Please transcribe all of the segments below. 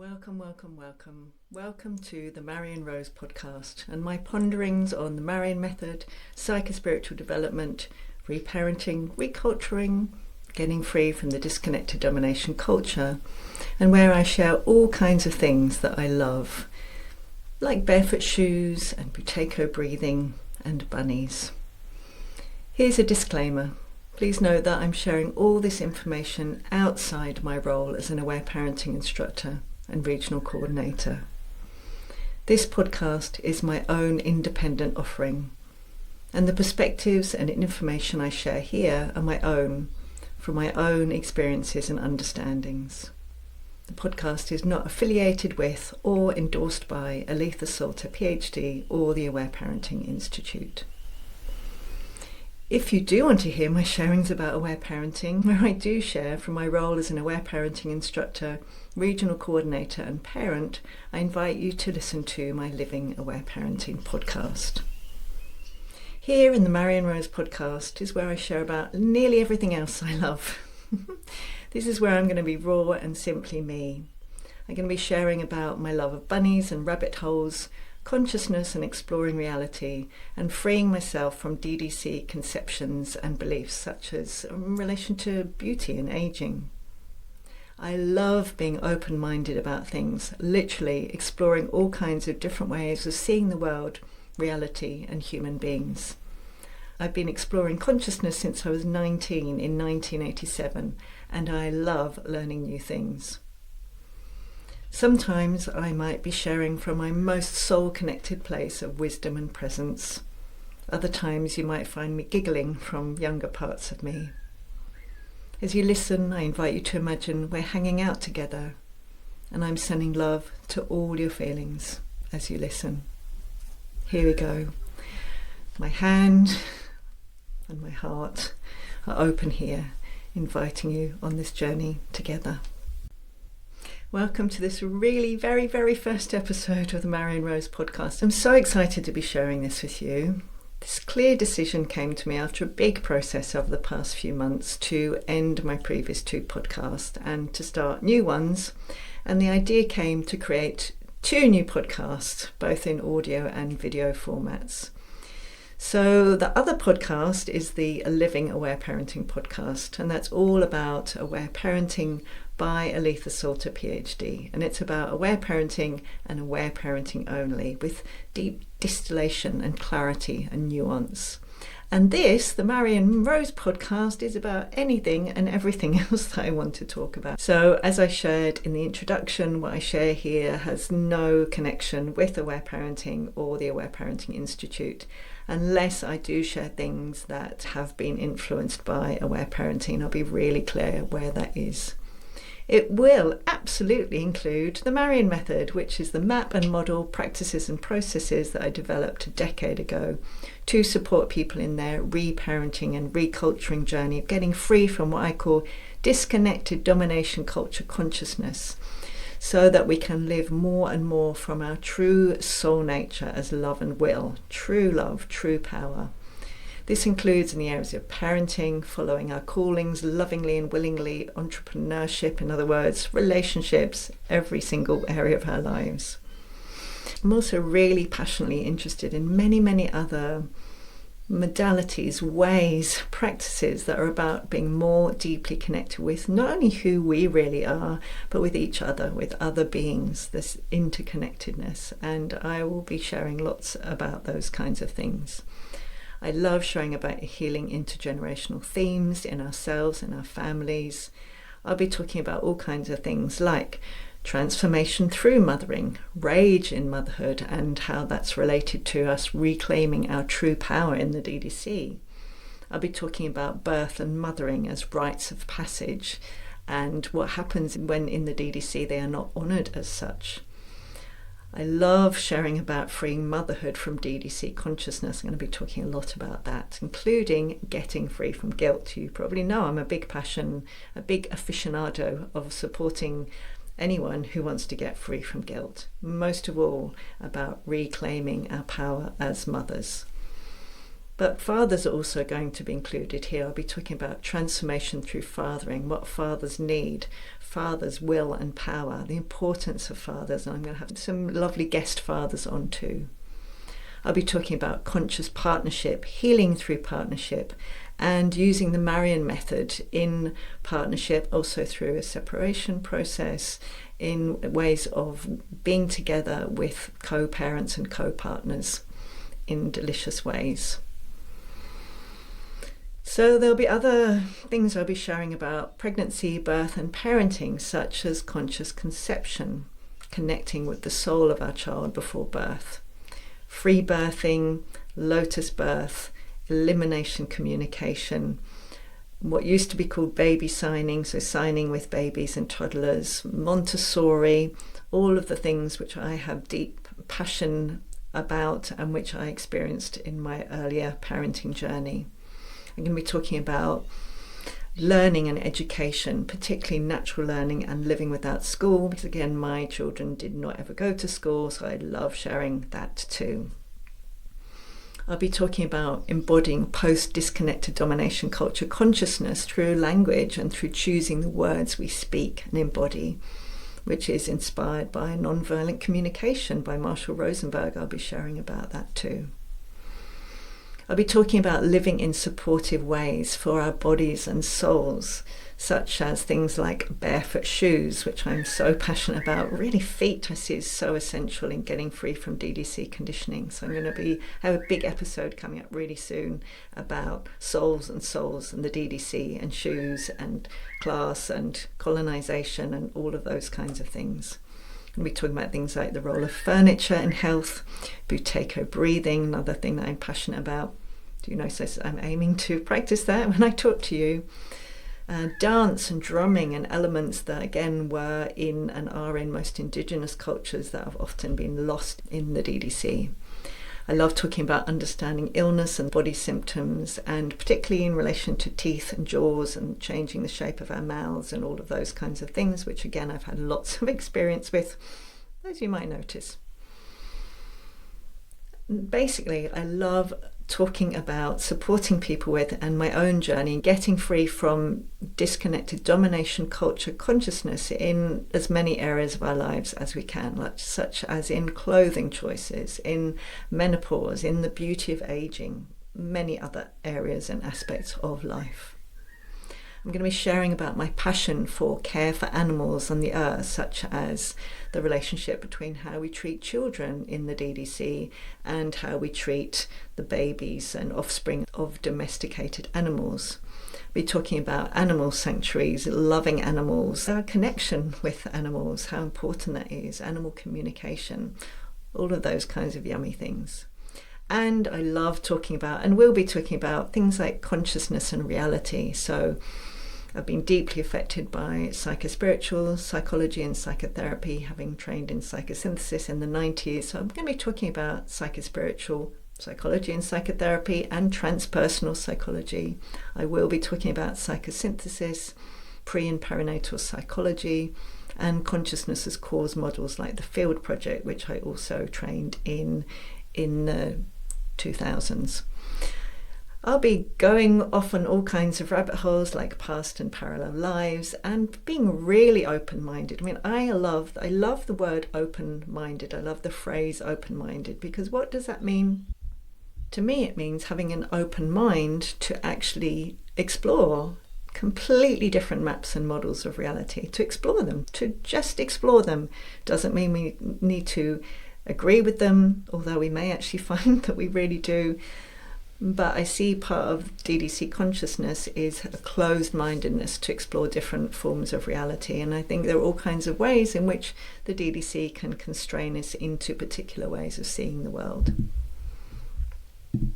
Welcome, welcome, welcome. Welcome to the Marion Rose Podcast and my ponderings on the Marion Method, psychospiritual development, reparenting, reculturing, getting free from the disconnected domination culture, and where I share all kinds of things that I love, like barefoot shoes and buteyko breathing and bunnies. Here's a disclaimer. Please note that I'm sharing all this information outside my role as an aware parenting instructor and regional coordinator. This podcast is my own independent offering, and the perspectives and information I share here are my own, from my own experiences and understandings. The podcast is not affiliated with or endorsed by Aletha Salter, PhD, or the Aware Parenting Institute. If you do want to hear my sharings about aware parenting, where I do share from my role as an aware parenting instructor, regional coordinator and parent, I invite you to listen to my Living Aware Parenting podcast. Here in the Marion Rose Podcast is where I share about nearly everything else I love. This is where I'm going to be raw and simply me. I'm going to be sharing about my love of bunnies and rabbit holes, consciousness and exploring reality, and freeing myself from DDC conceptions and beliefs such as in relation to beauty and aging. I love being open-minded about things, literally exploring all kinds of different ways of seeing the world, reality and human beings. I've been exploring consciousness since I was 19 in 1987, and I love learning new things. Sometimes I might be sharing from my most soul-connected place of wisdom and presence. Other times you might find me giggling from younger parts of me. As you listen, I invite you to imagine we're hanging out together, and I'm sending love to all your feelings as you listen. Here we go. My hand and my heart are open here, inviting you on this journey together. Welcome to this really very, very first episode of the Marion Rose Podcast. I'm so excited to be sharing this with you. This clear decision came to me after a big process over the past few months to end my previous 2 podcasts and to start new ones. And the idea came to create 2 new podcasts, both in audio and video formats. So the other podcast is the Living Aware Parenting podcast, and that's all about aware parenting by Aletha Salter, PhD. And it's about aware parenting and aware parenting only, with deep distillation and clarity and nuance. And this, the Marion Rose podcast, is about anything and everything else that I want to talk about. So as I shared in the introduction, what I share here has no connection with aware parenting or the Aware Parenting Institute, unless I do share things that have been influenced by aware parenting. I'll be really clear where that is. It will absolutely include the Marion Method, which is the map and model practices and processes that I developed a decade ago to support people in their reparenting and reculturing journey of getting free from what I call disconnected domination culture consciousness, so that we can live more and more from our true soul nature as love and will, true love, true power. This includes in the areas of parenting, following our callings lovingly and willingly, entrepreneurship, in other words, relationships, every single area of our lives. I'm also really passionately interested in many other modalities, ways, practices that are about being more deeply connected with not only who we really are, but with each other, with other beings, this interconnectedness. And I will be sharing lots about those kinds of things. I love sharing about healing intergenerational themes in ourselves and our families. I'll be talking about all kinds of things like transformation through mothering, rage in motherhood, and how that's related to us reclaiming our true power in the DDC. I'll be talking about birth and mothering as rites of passage and what happens when in the DDC they are not honoured as such. I love sharing about freeing motherhood from DDC consciousness. I'm going to be talking a lot about that, including getting free from guilt. You probably know I'm a big aficionado of supporting anyone who wants to get free from guilt. Most of all about reclaiming our power as mothers. But fathers are also going to be included here. I'll be talking about transformation through fathering, what fathers need, fathers' will and power, the importance of fathers. And I'm going to have some lovely guest fathers on too. I'll be talking about conscious partnership, healing through partnership, and using the Marion Method in partnership, also through a separation process, in ways of being together with co-parents and co-partners in delicious ways. So there'll be other things I'll be sharing about pregnancy, birth and parenting, such as conscious conception, connecting with the soul of our child before birth, free birthing, lotus birth, elimination communication, what used to be called baby signing, so signing with babies and toddlers, Montessori, all of the things which I have deep passion about and which I experienced in my earlier parenting journey. I'm going to be talking about learning and education, particularly natural learning and living without school, because again, my children did not ever go to school, so I love sharing that too. I'll be talking about embodying post-disconnected domination culture consciousness through language and through choosing the words we speak and embody, which is inspired by nonviolent communication by Marion Rose. I'll be sharing about that too. I'll be talking about living in supportive ways for our bodies and souls, such as things like barefoot shoes, which I'm so passionate about. Really, feet I see is so essential in getting free from DDC conditioning. So I'm going to have a big episode coming up really soon about souls and the DDC and shoes and class and colonization and all of those kinds of things. And we're talking about things like the role of furniture in health, Buteyko breathing, another thing that I'm passionate about. Do you notice I'm aiming to practice that when I talk to you? Dance and drumming and elements that again were in and are in most indigenous cultures that have often been lost in the DDC. I love talking about understanding illness and body symptoms, and particularly in relation to teeth and jaws and changing the shape of our mouths and all of those kinds of things, which again I've had lots of experience with, as you might notice. Basically, I love talking about supporting people with and my own journey and getting free from disconnected domination culture consciousness in as many areas of our lives as we can, such as in clothing choices, in menopause, in the beauty of aging, many other areas and aspects of life. I'm going to be sharing about my passion for care for animals on the earth, such as the relationship between how we treat children in the DDC and how we treat the babies and offspring of domesticated animals. We're talking about animal sanctuaries, loving animals, our connection with animals, how important that is, animal communication, all of those kinds of yummy things. And I love talking about, and will be talking about, things like consciousness and reality. So I've been deeply affected by psychospiritual, psychology and psychotherapy, having trained in psychosynthesis in the 90s. So I'm going to be talking about psychospiritual, psychology and psychotherapy, and transpersonal psychology. I will be talking about psychosynthesis, pre and perinatal psychology, and consciousness as cause models like the Field Project, which I also trained in the 2000s. I'll be going off on all kinds of rabbit holes like past and parallel lives and being really open-minded. I mean, I love the word open-minded. I love the phrase open-minded, because what does that mean? To me, it means having an open mind to actually explore completely different maps and models of reality, to explore them, to just explore them. Doesn't mean we need to agree with them, although we may actually find that we really do. But I see part of DDC consciousness is a closed-mindedness to explore different forms of reality. And I think there are all kinds of ways in which the DDC can constrain us into particular ways of seeing the world.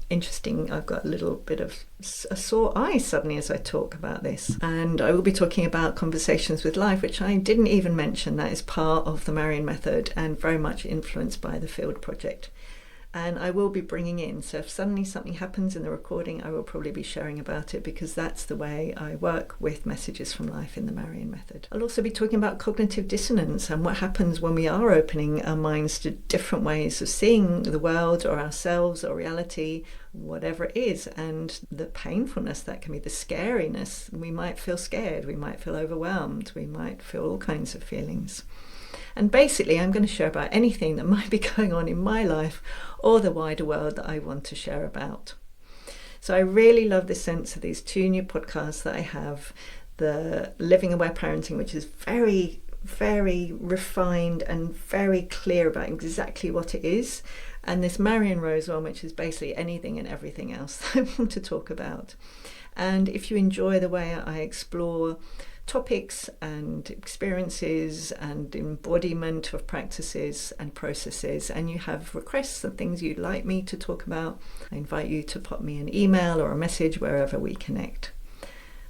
Interesting, I've got a little bit of a sore eye suddenly as I talk about this. And I will be talking about conversations with life, which I didn't even mention. That is part of the Marion Method and very much influenced by the Field Project. And I will be bringing in, so if suddenly something happens in the recording, I will probably be sharing about it, because that's the way I work with messages from life in the Marion Method. I'll also be talking about cognitive dissonance and what happens when we are opening our minds to different ways of seeing the world or ourselves or reality, whatever it is, and the painfulness that can be, the scariness. We might feel scared, we might feel overwhelmed, we might feel all kinds of feelings. And basically, I'm going to share about anything that might be going on in my life or the wider world that I want to share about. So I really love the sense of these 2 new podcasts that I have. The Living Aware Parenting, which is very, very refined and very clear about exactly what it is. And this Marion Rose one, which is basically anything and everything else that I want to talk about. And if you enjoy the way I explore topics and experiences and embodiment of practices and processes, and you have requests and things you'd like me to talk about, I invite you to pop me an email or a message wherever we connect.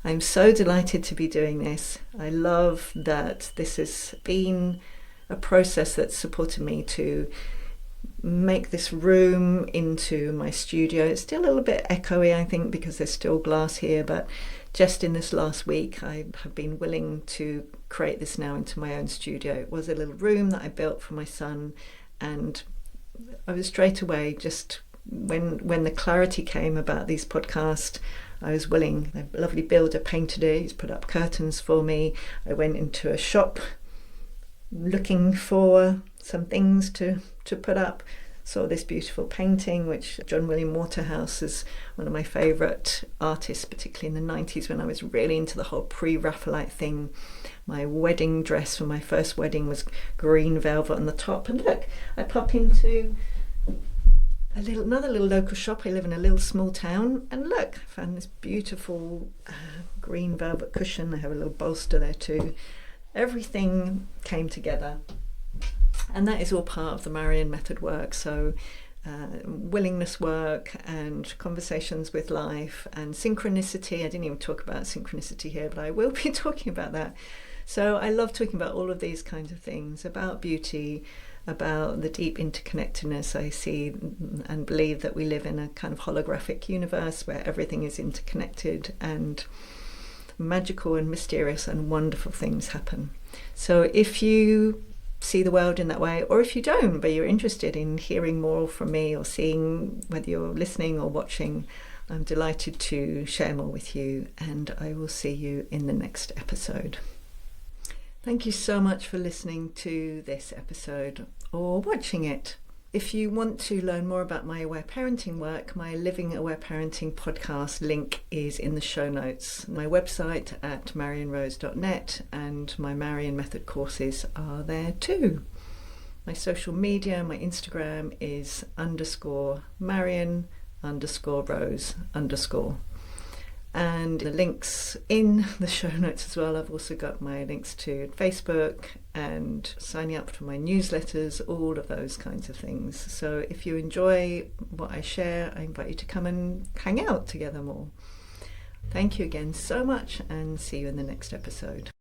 I'm so delighted to be doing this. I love that this has been a process that's supported me to make this room into my studio. It's still a little bit echoey, I think, because there's still glass here, but just in this last week I have been willing to create this now into my own studio. It was a little room that I built for my son, and I was straight away, just when the clarity came about these podcasts, I was willing. A lovely builder painted it, he's put up curtains for me. I went into a shop looking for some things to put up, saw this beautiful painting, which John William Waterhouse is one of my favourite artists, particularly in the 90s when I was really into the whole pre-Raphaelite thing. My wedding dress for my first wedding was green velvet on the top, and look, I pop into another little local shop. I live in a little small town, and look, I found this beautiful green velvet cushion. I have a little bolster there too. Everything came together, and that is all part of the Marion Method work. So willingness work and conversations with life and synchronicity. I didn't even talk about synchronicity here, but I will be talking about that. So I love talking about all of these kinds of things, about beauty, about the deep interconnectedness I see and believe that we live in a kind of holographic universe where everything is interconnected, and magical and mysterious and wonderful things happen. So if you see the world in that way, or if you don't, but you're interested in hearing more from me or seeing, whether you're listening or watching, I'm delighted to share more with you, and I will see you in the next episode. Thank you so much for listening to this episode or watching it. If you want to learn more about my Aware Parenting work, my Living Aware Parenting podcast link is in the show notes. My website at marionrose.net and my Marion Method courses are there too. My social media, my Instagram is _Marion_Rose_. And the links in the show notes as well. I've also got my links to Facebook and signing up for my newsletters, all of those kinds of things. So if you enjoy what I share, I invite you to come and hang out together more. Thank you again so much, and see you in the next episode.